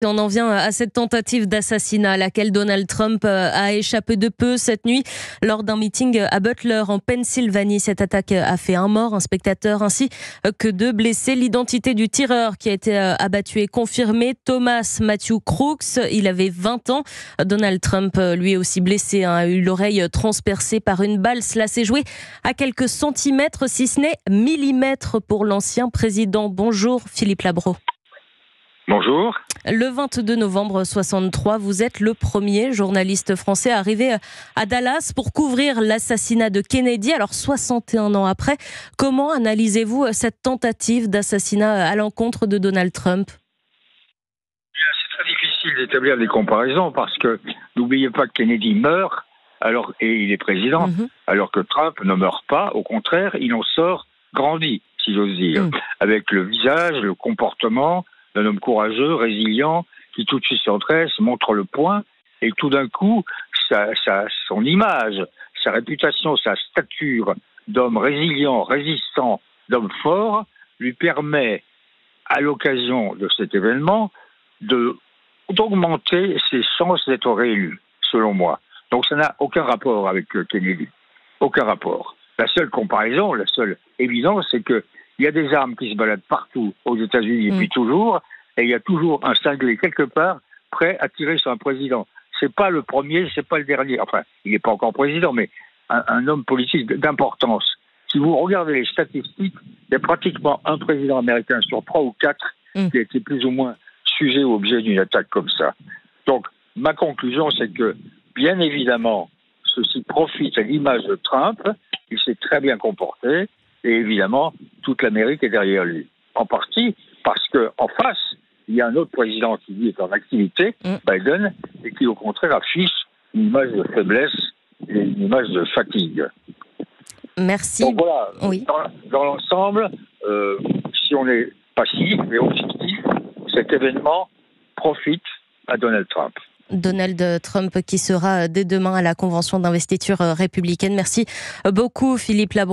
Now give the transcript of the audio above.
On en vient à cette tentative d'assassinat à laquelle Donald Trump a échappé de peu cette nuit lors d'un meeting à Butler en Pennsylvanie. Cette attaque a fait un mort, un spectateur, ainsi que 2 blessés. L'identité du tireur qui a été abattu est confirmée. Thomas Matthew Crooks, il avait 20 ans. Donald Trump, lui aussi blessé, a eu l'oreille transpercée par une balle. Cela s'est joué à quelques centimètres, si ce n'est millimètres pour l'ancien président. Bonjour Philippe Labro. Bonjour. Le 22 novembre 63, vous êtes le premier journaliste français arrivé à Dallas pour couvrir l'assassinat de Kennedy. Alors 61 ans après, comment analysez-vous cette tentative d'assassinat à l'encontre de Donald Trump ? C'est très difficile d'établir des comparaisons parce que n'oubliez pas que Kennedy meurt et il est président, alors que Trump ne meurt pas. Au contraire, il en sort grandi, si j'ose dire, avec le visage, le comportement d'un homme courageux, résilient, qui tout de suite s'entraise, montre le poing, et tout d'un coup, son image, sa réputation, sa stature d'homme résilient, résistant, d'homme fort, lui permet, à l'occasion de cet événement, d'augmenter ses chances d'être réélu, selon moi. Donc ça n'a aucun rapport avec Kennedy. Aucun rapport. La seule comparaison, la seule évidence, c'est que il y a des armes qui se baladent partout aux États-Unis depuis toujours, et il y a toujours un cinglé quelque part prêt à tirer sur un président. C'est pas le premier, c'est pas le dernier. Enfin, il n'est pas encore président, mais un homme politique d'importance. Si vous regardez les statistiques, il y a pratiquement un président américain sur 3 ou 4 qui a été plus ou moins sujet ou objet d'une attaque comme ça. Donc, ma conclusion, c'est que, bien évidemment, ceci profite à l'image de Trump. Il s'est très bien comporté. Et évidemment, toute l'Amérique est derrière lui. En partie parce qu'en face, il y a un autre président qui, lui, est en activité, Biden, et qui, au contraire, affiche une image de faiblesse et une image de fatigue. Merci. Donc voilà, oui. dans l'ensemble, si on est passif et objectif, cet événement profite à Donald Trump. Donald Trump qui sera dès demain à la convention d'investiture républicaine. Merci beaucoup Philippe Labro.